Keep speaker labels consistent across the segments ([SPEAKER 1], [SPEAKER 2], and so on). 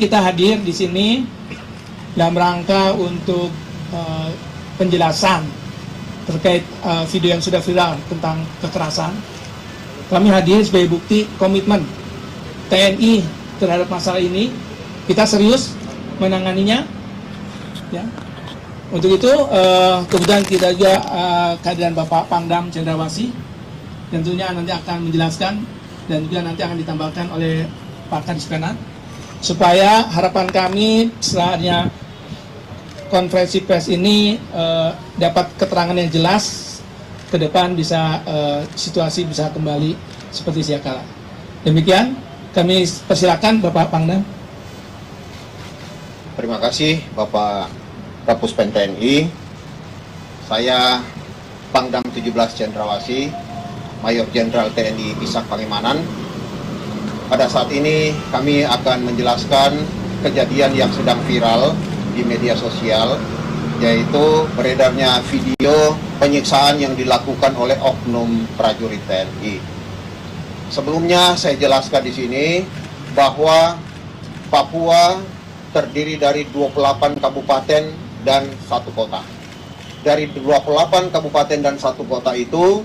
[SPEAKER 1] Kita hadir di sini dalam rangka untuk penjelasan terkait video yang sudah viral tentang kekerasan. Kami hadir sebagai bukti komitmen TNI terhadap masalah ini. Kita serius menanganinya. Ya. Untuk itu kemudian kita juga kehadiran Bapak Pangdam Cendrawasih, tentunya nanti akan menjelaskan dan juga nanti akan ditambahkan oleh Pak Kadis Penat, supaya harapan kami setelahnya konferensi pers ini dapat keterangan yang jelas ke depan, bisa situasi bisa kembali seperti sedia kala. Demikian, kami persilakan Bapak Pangdam.
[SPEAKER 2] Terima kasih Bapak Kapuspen TNI. Saya Pangdam 17 Cendrawasih, Mayor Jenderal TNI Ishak Pangimanan. Pada saat ini kami akan menjelaskan kejadian yang sedang viral di media sosial, yaitu beredarnya video penyiksaan yang dilakukan oleh oknum prajurit TNI. Sebelumnya saya jelaskan di sini bahwa Papua terdiri dari 28 kabupaten dan 1 kota. Dari 28 kabupaten dan 1 kota itu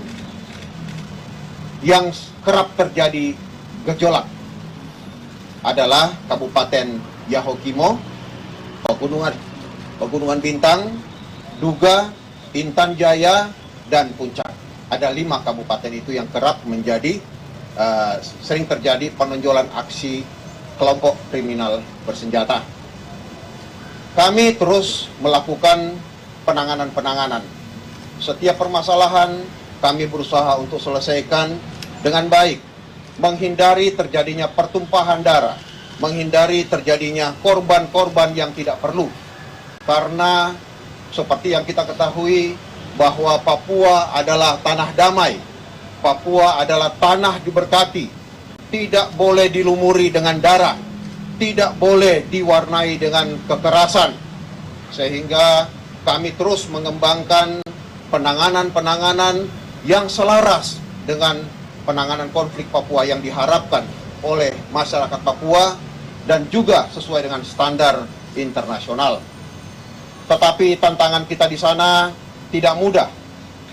[SPEAKER 2] yang kerap terjadi gejolak adalah Kabupaten Yahukimo, Pegunungan Bintang, Duga, Intan Jaya, dan Puncak. Ada 5 kabupaten itu yang kerap menjadi sering terjadi penonjolan aksi kelompok kriminal bersenjata. Kami terus melakukan penanganan. Setiap permasalahan kami berusaha untuk selesaikan dengan baik, menghindari terjadinya pertumpahan darah, menghindari terjadinya korban-korban yang tidak perlu. Karena seperti yang kita ketahui bahwa Papua adalah tanah damai, Papua adalah tanah diberkati, tidak boleh dilumuri dengan darah, tidak boleh diwarnai dengan kekerasan. Sehingga kami terus mengembangkan penanganan yang selaras dengan penanganan konflik Papua yang diharapkan oleh masyarakat Papua dan juga sesuai dengan standar internasional. Tetapi tantangan kita di sana tidak mudah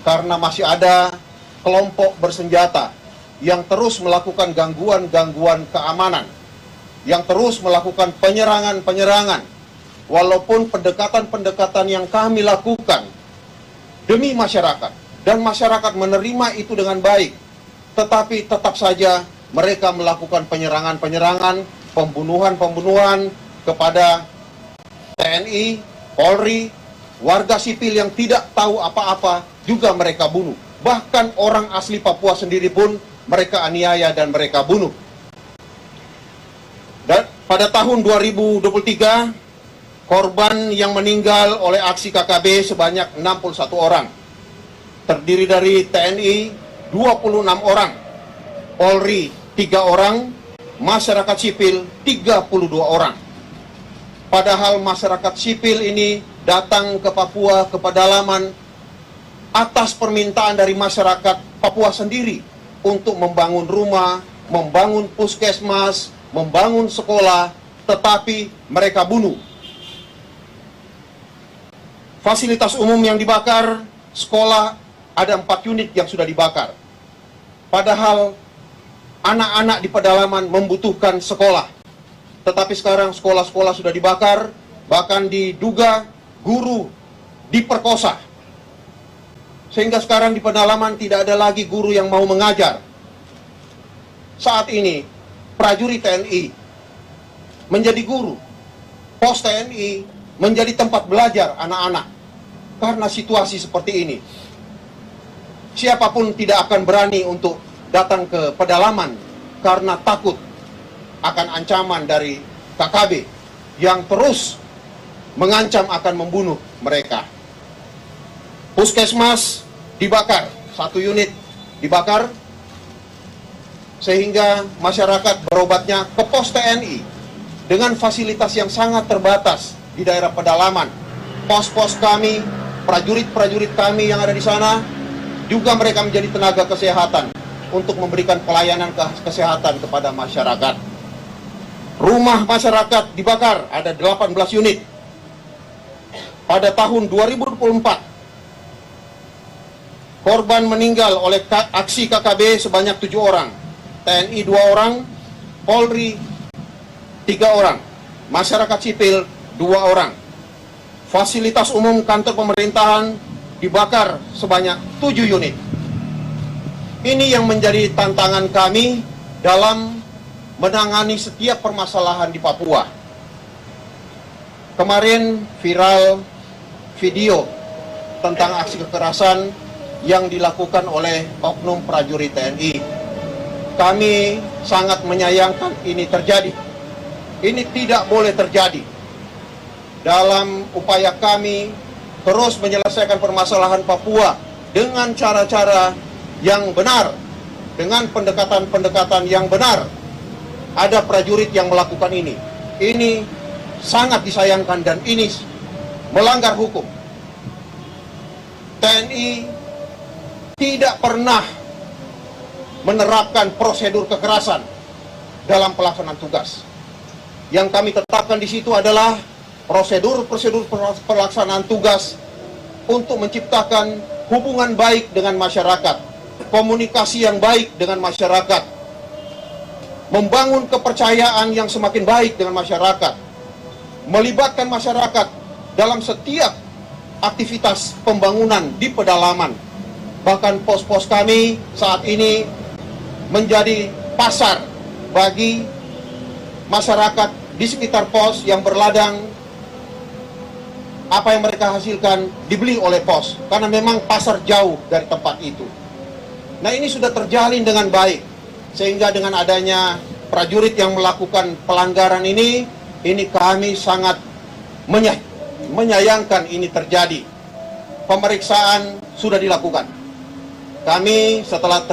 [SPEAKER 2] karena masih ada kelompok bersenjata yang terus melakukan gangguan keamanan, yang terus melakukan penyerangan. Walaupun pendekatan yang kami lakukan demi masyarakat dan masyarakat menerima itu dengan baik, tetapi tetap saja mereka melakukan penyerangan, pembunuhan kepada TNI, Polri, warga sipil yang tidak tahu apa-apa juga mereka bunuh. Bahkan orang asli Papua sendiri pun mereka aniaya dan mereka bunuh. Dan pada tahun 2023, korban yang meninggal oleh aksi KKB sebanyak 61 orang. Terdiri dari TNI 26 orang, Polri 3 orang, masyarakat sipil 32 orang. Padahal masyarakat sipil ini datang ke Papua, ke pedalaman, atas permintaan dari masyarakat Papua sendiri untuk membangun rumah, membangun puskesmas, membangun sekolah, tetapi mereka bunuh. Fasilitas umum yang dibakar, sekolah ada 4 unit yang sudah dibakar. Padahal anak-anak di pedalaman membutuhkan sekolah. Tetapi sekarang sekolah-sekolah sudah dibakar, bahkan diduga guru diperkosa. Sehingga sekarang di pedalaman tidak ada lagi guru yang mau mengajar. Saat ini, prajurit TNI menjadi guru. Pos TNI menjadi tempat belajar anak-anak. Karena situasi seperti ini, siapapun tidak akan berani untuk datang ke pedalaman karena takut akan ancaman dari KKB yang terus mengancam akan membunuh mereka. Puskesmas dibakar, 1 unit dibakar, sehingga masyarakat berobatnya ke pos TNI dengan fasilitas yang sangat terbatas di daerah pedalaman. Pos-pos kami, prajurit-prajurit kami yang ada di sana, juga mereka menjadi tenaga kesehatan untuk memberikan pelayanan kesehatan kepada masyarakat. Rumah masyarakat dibakar, ada 18 unit. Pada tahun 2024, korban meninggal oleh aksi KKB sebanyak 7 orang, TNI 2 orang, Polri 3 orang, masyarakat sipil 2 orang. Fasilitas umum kantor pemerintahan dibakar sebanyak 7 unit. Ini yang menjadi tantangan kami dalam menangani setiap permasalahan di Papua. Kemarin viral video tentang aksi kekerasan yang dilakukan oleh oknum prajurit TNI. Kami sangat menyayangkan ini terjadi. Ini tidak boleh terjadi. Dalam upaya kami terus menyelesaikan permasalahan Papua dengan cara-cara yang benar, dengan pendekatan-pendekatan yang benar, ada prajurit yang melakukan ini. Ini sangat disayangkan dan ini melanggar hukum. TNI tidak pernah menerapkan prosedur kekerasan dalam pelaksanaan tugas. Yang kami tetapkan di situ adalah prosedur-prosedur pelaksanaan tugas untuk menciptakan hubungan baik dengan masyarakat, komunikasi yang baik dengan masyarakat, membangun kepercayaan yang semakin baik dengan masyarakat, melibatkan masyarakat dalam setiap aktivitas pembangunan di pedalaman. Bahkan pos-pos kami saat ini menjadi pasar bagi masyarakat di sekitar pos yang berladang. Apa yang mereka hasilkan dibeli oleh pos, karena memang pasar jauh dari tempat itu. Nah, ini sudah terjalin dengan baik, sehingga dengan adanya prajurit yang melakukan pelanggaran ini kami sangat menyayangkan ini terjadi. Pemeriksaan sudah dilakukan. Kami setelah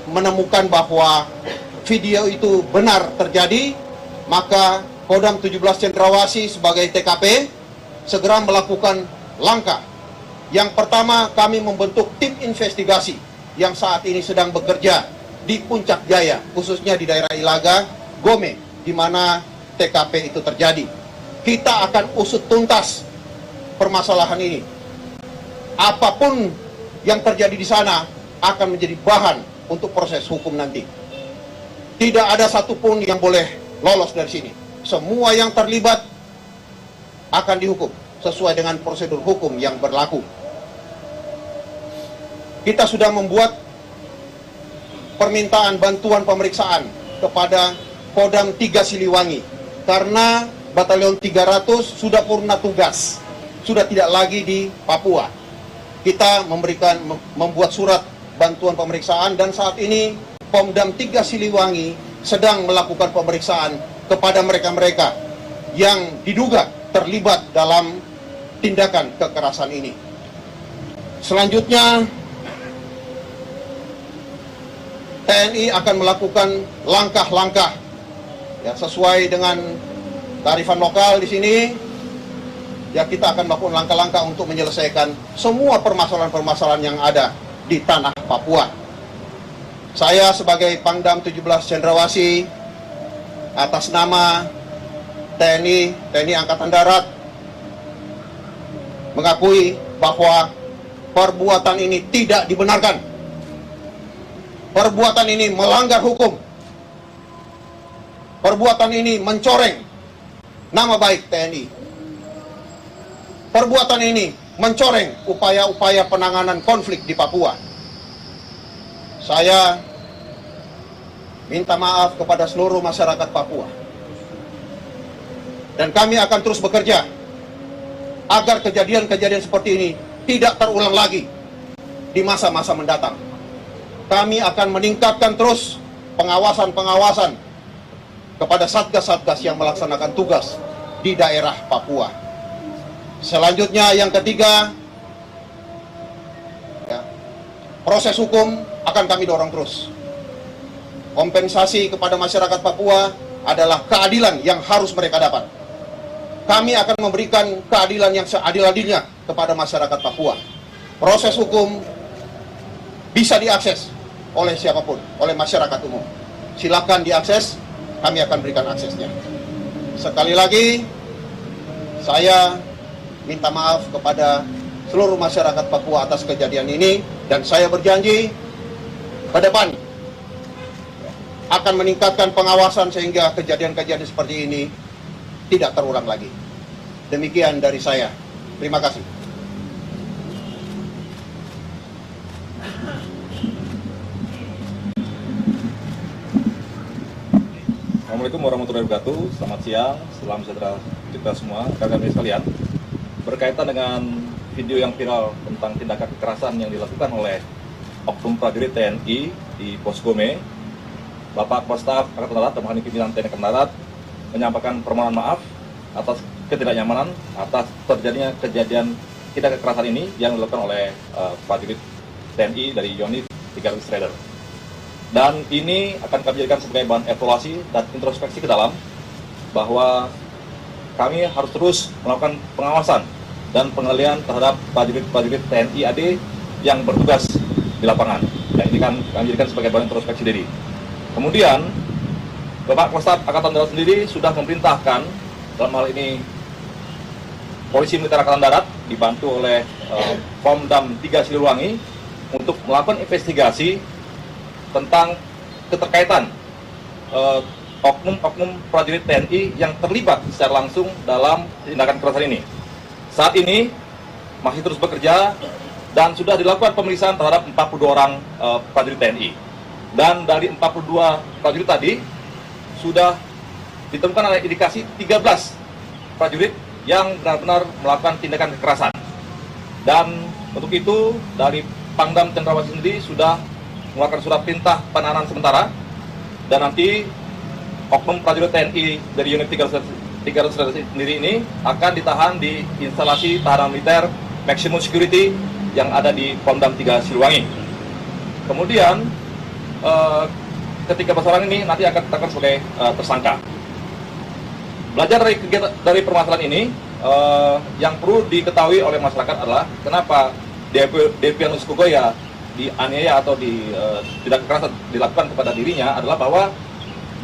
[SPEAKER 2] menemukan bahwa video itu benar terjadi, maka Kodam 17 Cendrawasih sebagai TKP segera melakukan langkah. Yang pertama, kami membentuk tim investigasi yang saat ini sedang bekerja di Puncak Jaya, khususnya di daerah Ilaga, Gome, di mana TKP itu terjadi. Kita akan usut tuntas permasalahan ini. Apapun yang terjadi di sana akan menjadi bahan untuk proses hukum nanti. Tidak ada satupun yang boleh lolos dari sini. Semua yang terlibat akan dihukum sesuai dengan prosedur hukum yang berlaku. Kita sudah membuat permintaan bantuan pemeriksaan kepada Kodam 3 Siliwangi karena Batalion 300 sudah purna tugas, sudah tidak lagi di Papua. Kita membuat surat bantuan pemeriksaan dan saat ini Pomdam 3 Siliwangi sedang melakukan pemeriksaan kepada mereka-mereka yang diduga terlibat dalam tindakan kekerasan ini. Selanjutnya, TNI akan melakukan langkah-langkah ya, sesuai dengan kearifan lokal di sini. Ya, kita akan melakukan langkah-langkah untuk menyelesaikan semua permasalahan-permasalahan yang ada di tanah Papua. Saya sebagai Pangdam 17 Cendrawasih atas nama TNI Angkatan Darat mengakui bahwa perbuatan ini tidak dibenarkan. Perbuatan ini melanggar hukum. Perbuatan ini mencoreng nama baik TNI. Perbuatan ini mencoreng upaya-upaya penanganan konflik di Papua. Saya minta maaf kepada seluruh masyarakat Papua. Dan kami akan terus bekerja agar kejadian-kejadian seperti ini tidak terulang lagi di masa-masa mendatang. Kami akan meningkatkan terus pengawasan-pengawasan kepada satgas-satgas yang melaksanakan tugas di daerah Papua. Selanjutnya, yang ketiga, ya, proses hukum akan kami dorong terus. Kompensasi kepada masyarakat Papua adalah keadilan yang harus mereka dapat. Kami akan memberikan keadilan yang seadil-adilnya kepada masyarakat Papua. Proses hukum bisa diakses oleh siapapun, oleh masyarakat umum. Silakan diakses, kami akan berikan aksesnya. sekali lagi saya minta maaf kepada seluruh masyarakat Papua atas kejadian ini, dan saya berjanji ke depan akan meningkatkan pengawasan sehingga kejadian-kejadian seperti ini tidak terulang lagi. Demikian dari saya. Terima kasih.
[SPEAKER 3] Assalamualaikum warahmatullahi wabarakatuh. Selamat siang, salam sejahtera kita semua, rekan-rekan sekalian. Berkaitan dengan video yang viral tentang tindakan kekerasan yang dilakukan oleh oknum prajurit TNI di Pos Gome, Bapak Kepala Staf Angkatan Darat dan Mekanik Pimpinan TNI Angkatan Darat menyampaikan permohonan maaf atas ketidaknyamanan atas terjadinya kejadian tindak kekerasan ini yang dilakukan oleh prajurit TNI dari unit 300 Raider. Dan ini akan kami jadikan sebagai bahan evaluasi dan introspeksi ke dalam bahwa kami harus terus melakukan pengawasan dan pengendalian terhadap prajurit-prajurit TNI AD yang bertugas di lapangan. Dan ini kan kami jadikan sebagai bahan introspeksi diri. Kemudian, Bapak Kepala Staf Angkatan Darat sendiri sudah memerintahkan, dalam hal ini Polisi Militer Angkatan Darat dibantu oleh Pomdam 3 Siliwangi untuk melakukan investigasi tentang keterkaitan oknum-oknum prajurit TNI yang terlibat secara langsung dalam tindakan kekerasan ini. Saat ini masih terus bekerja dan sudah dilakukan pemeriksaan terhadap 42 orang prajurit TNI. Dan dari 42 prajurit tadi sudah ditemukan ada indikasi 13 prajurit yang benar-benar melakukan tindakan kekerasan. Dan untuk itu dari Pangdam Cendrawasih sendiri sudah mengeluarkan surat perintah penahanan sementara, dan nanti oknum prajurit TNI dari unit 300 sendiri ini akan ditahan di instalasi tahanan militer maximum security yang ada di Pomdam 3 Siliwangi. Kemudian ketiga orang ini nanti akan ditetapkan sebagai tersangka. Belajar dari permasalahan ini, yang perlu diketahui oleh masyarakat adalah kenapa Devianus Kogoya dianiaya atau tidak kekerasan dilakukan kepada dirinya adalah bahwa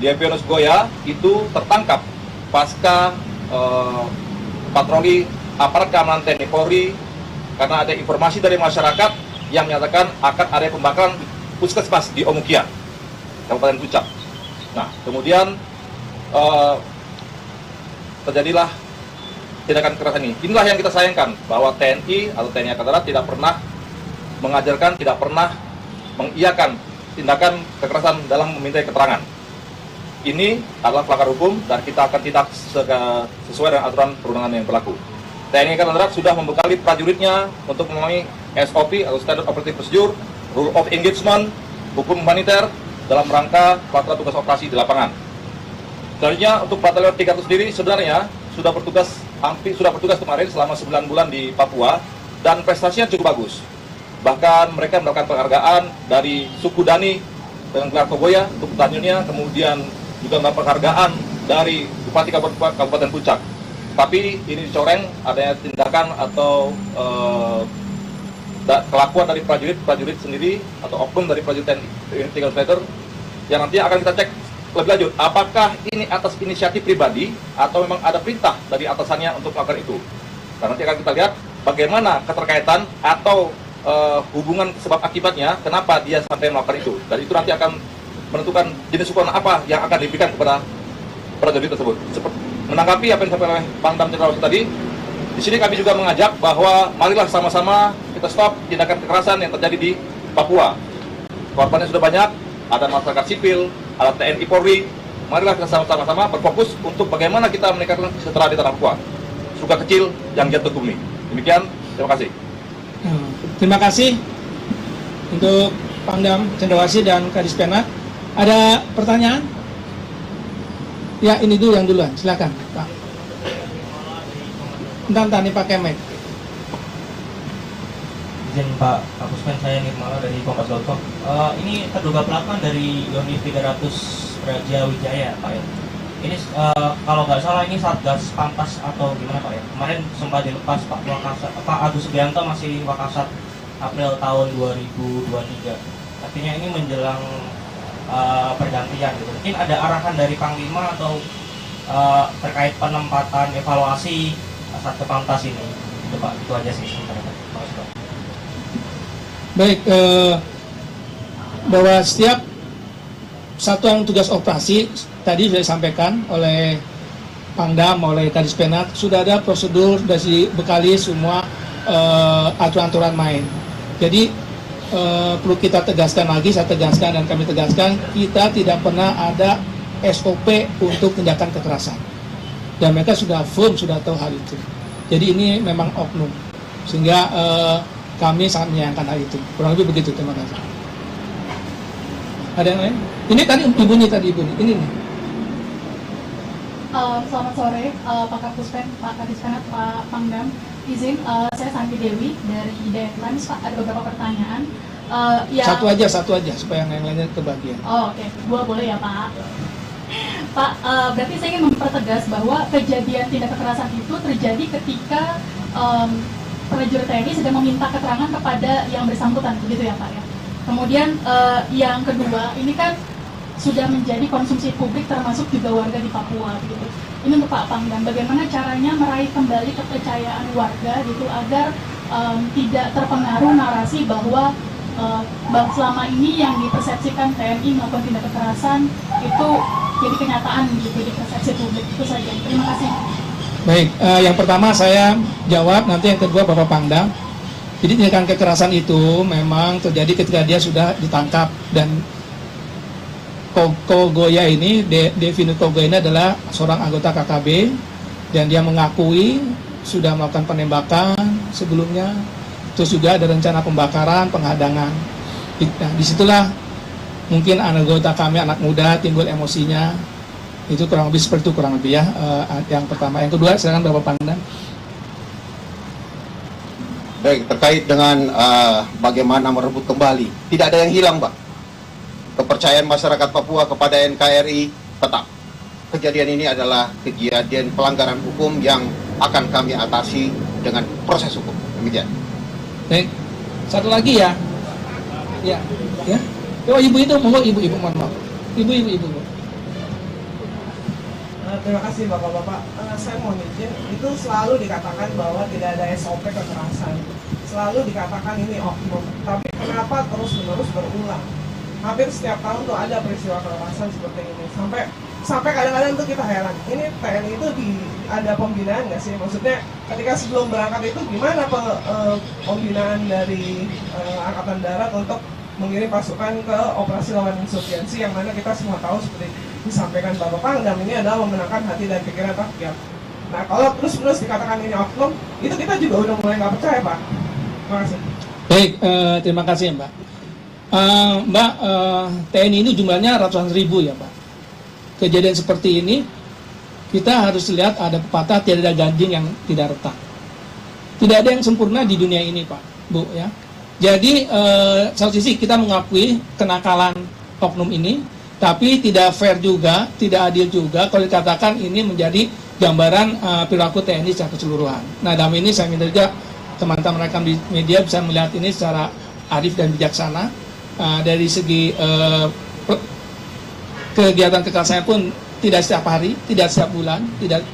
[SPEAKER 3] Devianus Kogoya itu tertangkap pasca patroli aparat keamanan TNI Polri karena ada informasi dari masyarakat yang menyatakan akan ada pembakaran puskesmas di Omukia, Kabupaten Puncak. Nah, kemudian terjadilah tindakan kekerasan ini. Inilah yang kita sayangkan, bahwa TNI atau TNI Angkatan Darat tidak pernah mengajarkan, tidak pernah mengiyakan tindakan kekerasan dalam memintai keterangan. Ini adalah pelanggar hukum dan kita akan tindak sesuai dengan aturan perundangan yang berlaku. TNI Angkatan Darat sudah membekali prajuritnya untuk memahami SOP atau Standard Operating Procedure, Rule of Engagement, hukum humaniter dalam rangka pelaksana tugas operasi di lapangan. Selanjutnya untuk Batalion 300 sendiri sebenarnya sudah bertugas kemarin selama 9 bulan di Papua dan prestasinya cukup bagus. Bahkan mereka mendapatkan penghargaan dari suku Dani dengan gelar Kogoya untuk pertanyuannya, kemudian juga mendapat penghargaan dari Bupati Kabupaten Puncak. Tapi ini dicoreng adanya tindakan atau kelakuan dari prajurit sendiri atau oknum dari prajurit TNI 300 meter yang nanti akan kita cek lebih lanjut, apakah ini atas inisiatif pribadi atau memang ada perintah dari atasannya untuk melakukan itu. Karena nanti akan kita lihat bagaimana keterkaitan atau hubungan sebab akibatnya kenapa dia sampai melakukan itu. Dan itu nanti akan menentukan jenis hukuman apa yang akan diberikan kepada prajurit tersebut. Menanggapi apa yang disampaikan oleh Pangdam Cendrawasih tadi, di sini kami juga mengajak bahwa marilah sama-sama kita stop tindakan kekerasan yang terjadi di Papua. Korbannya sudah banyak, ada masyarakat sipil, ada TNI Polri. Marilah kita sama-sama berfokus untuk bagaimana kita meningkatkan kesejahteraan di tanah Papua. Surga kecil yang jatuh ke bumi. Demikian, terima kasih.
[SPEAKER 1] Terima kasih untuk Pangdam Cendrawasih dan Kadis Penat. Ada pertanyaan? Ya, ini dulu yang duluan. Silakan, Pak. Entar nih pakai mic.
[SPEAKER 4] Izin Pak Kapuspen, saya Nirmala dari Kompas.com. Ini terduga pelaku dari unit 300 Raja Wijaya, Pak ya. Ini kalau nggak salah ini Satgas Pantas atau gimana Pak ya? Kemarin sempat dilepas Pak Wakasat, Pak Agus Subianto masih Wakasat April tahun 2023. Artinya ini menjelang pergantian gitu. Mungkin ada arahan dari Panglima atau terkait penempatan evaluasi Satlantas ini. Itu Pak, itu aja sih sebenarnya. Makasih Pak.
[SPEAKER 1] Baik, bahwa setiap satuan tugas operasi tadi sudah disampaikan oleh Pangdam, oleh Kadis Penat, sudah ada prosedur dari bekali semua aturan-aturan main. Jadi perlu kita tegaskan lagi, saya tegaskan dan kami tegaskan, kita tidak pernah ada SOP untuk tindakan kekerasan. Dan mereka sudah firm, sudah tahu hal itu. Jadi ini memang oknum, sehingga kami sangat menyayangkan hal itu. Kurang lebih begitu, terima kasih. Ada yang lain? Ini tadi ibu nih, ini nih.
[SPEAKER 5] Selamat sore, Pak Kapuspen, Pak Kadis Penat, Pak Pangdam. Izin, saya Santi Dewi dari Hidayat Times, Pak. Ada beberapa pertanyaan.
[SPEAKER 1] Satu aja, supaya yang lainnya kebagian.
[SPEAKER 5] Oh, oke. Dua boleh ya, Pak? Pak, berarti saya ingin mempertegas bahwa kejadian tindak kekerasan itu terjadi ketika prajurit TNI sedang meminta keterangan kepada yang bersangkutan, begitu ya Pak ya? Kemudian yang kedua, ini kan sudah menjadi konsumsi publik termasuk juga warga di Papua gitu. Ini untuk Pak Pangdam, bagaimana caranya meraih kembali kepercayaan warga gitu agar tidak terpengaruh narasi bahwa selama ini yang dipersepsikan TNI melakukan tindak kekerasan itu jadi kenyataan gitu di persepsi publik. Itu saja. Terima kasih.
[SPEAKER 1] Baik, yang pertama saya jawab, nanti yang kedua Bapak Pangdam. Jadi tindakan kekerasan itu memang terjadi ketika dia sudah ditangkap, dan Kogoya ini, Devinu Kogoya ini adalah seorang anggota KKB, dan dia mengakui sudah melakukan penembakan sebelumnya, terus juga ada rencana pembakaran, penghadangan. Nah, disitulah mungkin anggota kami, anak muda, timbul emosinya. Itu kurang lebih seperti itu, kurang lebih ya. Yang pertama. Yang kedua, silakan Bapak Pangdam.
[SPEAKER 2] Baik, terkait dengan bagaimana merebut kembali, tidak ada yang hilang, Pak. Kepercayaan masyarakat Papua kepada NKRI tetap. Kejadian ini adalah kejadian pelanggaran hukum yang akan kami atasi dengan proses hukum. Demikian.
[SPEAKER 1] Baik, satu lagi ya. Ya. Oh, ibu itu, mohon ibu, mohon maaf. Ibu.
[SPEAKER 6] Terima kasih Bapak-Bapak. Saya mau izin, itu selalu dikatakan bahwa tidak ada SOP kekerasan. Selalu dikatakan ini oknum. Tapi kenapa terus-menerus berulang? Hampir setiap tahun tuh ada peristiwa kekerasan seperti ini. Sampai kadang-kadang tuh kita heran. Ini TNI itu ada pembinaan nggak sih? Maksudnya ketika sebelum berangkat itu gimana pembinaan dari Angkatan Darat untuk mengirim pasukan ke operasi lawan insurgensi, yang mana kita semua tahu seperti disampaikan Bapak Pangdam, ini adalah memenangkan hati dan pikiran rakyat. Nah, kalau terus-menerus dikatakan ini oknum, itu kita juga udah mulai nggak percaya, Pak. Terima kasih.
[SPEAKER 1] Baik, terima kasih Mbak. Mbak, TNI ini jumlahnya ratusan ribu ya Pak. Kejadian seperti ini, kita harus lihat ada pepatah, tidak ada gading yang tidak retak. Tidak ada yang sempurna di dunia ini Pak, Bu ya. Jadi, satu sisi kita mengakui kenakalan oknum ini, tapi tidak fair juga, tidak adil juga kalau dikatakan ini menjadi gambaran perilaku TNI secara keseluruhan. Nah, dalam ini saya minta juga teman-teman rekan di media bisa melihat ini secara arif dan bijaksana. Dari segi kegiatan kekerasan pun tidak setiap hari, tidak setiap bulan, tidak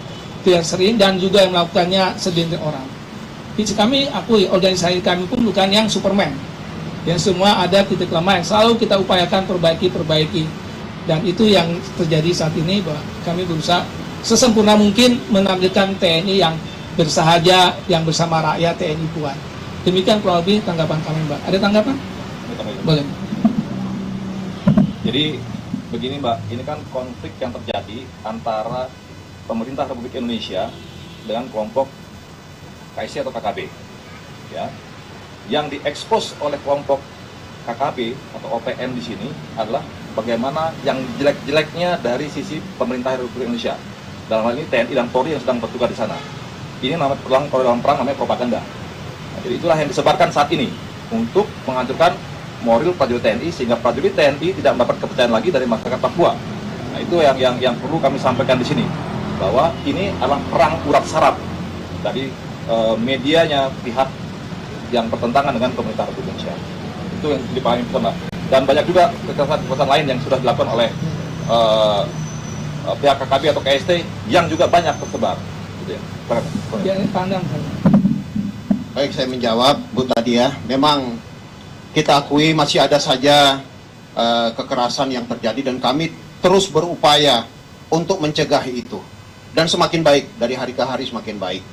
[SPEAKER 1] sering, dan juga yang melakukannya segelintir orang. Kami akui, organisasi kami pun bukan yang Superman. Yang semua ada titik lemah yang selalu kita upayakan perbaiki. Dan itu yang terjadi saat ini, bahwa kami berusaha sesempurna mungkin menampilkan TNI yang bersahaja, yang bersama rakyat, TNI kuat. Demikian kurang lebih tanggapan kami, Mbak. Ada tanggapan? Boleh.
[SPEAKER 3] Jadi begini Mbak, ini kan konflik yang terjadi antara pemerintah Republik Indonesia dengan kelompok KIC atau KKB, ya. Yang diekspos oleh kelompok KKB atau OPM di sini adalah bagaimana yang jelek-jeleknya dari sisi pemerintah Republik Indonesia. Dalam hal ini TNI dan Polri yang sedang bertugas di sana. Ini kalau dalam perang namanya propaganda. Nah, jadi itulah yang disebarkan saat ini untuk menghancurkan moral prajurit TNI, sehingga prajurit TNI tidak mendapat kepercayaan lagi dari masyarakat Papua. Nah, itu yang perlu kami sampaikan di sini, bahwa ini adalah perang urat saraf dari medianya pihak yang bertentangan dengan pemerintah Republik Indonesia. Itu yang dipahami bersama. Dan banyak juga kekerasan lain yang sudah dilakukan oleh pihak KKB atau KST yang juga banyak tersebar. Gitu ya.
[SPEAKER 1] Ya, pandang saya.
[SPEAKER 2] Baik, saya menjawab Bu tadi ya. Memang kita akui masih ada saja kekerasan yang terjadi dan kami terus berupaya untuk mencegah itu. Dan semakin baik, dari hari ke hari semakin baik.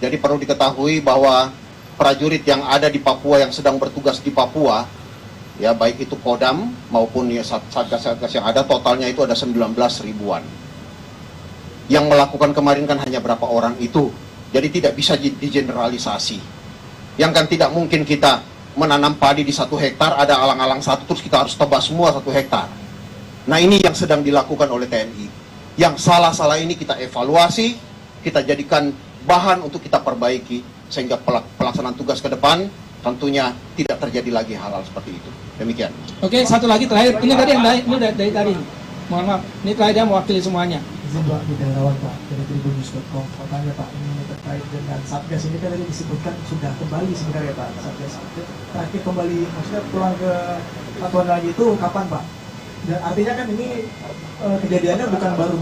[SPEAKER 2] Jadi perlu diketahui bahwa prajurit yang ada di Papua, yang sedang bertugas di Papua, ya baik itu Kodam maupun ya satgas-satgas yang ada, totalnya itu ada 19 ribuan. Yang melakukan kemarin kan hanya berapa orang itu. Jadi tidak bisa digeneralisasi. Yang kan tidak mungkin kita menanam padi di 1 hektar, ada alang-alang satu, terus kita harus tebas semua 1 hektar. Nah ini yang sedang dilakukan oleh TNI. Yang salah-salah ini kita evaluasi, kita jadikan bahan untuk kita perbaiki, sehingga pelaksanaan tugas ke depan tentunya tidak terjadi lagi hal-hal seperti itu. Demikian.
[SPEAKER 1] Oke, satu lagi terakhir. Ini tadi yang ini dari tadi. Mohon maaf, ini terakhir dia mewakili semuanya.
[SPEAKER 7] Izin Pak, di daerawan Pak, dari tribunnews.com. Pertanyaan Pak, ini terkait dengan Satgas ini kan tadi disebutkan sudah kembali sebenarnya Pak, Satgas. Terakhir kembali, maksudnya pulang ke satuan lagi itu kapan Pak? Dan artinya kan ini kejadiannya bukan baru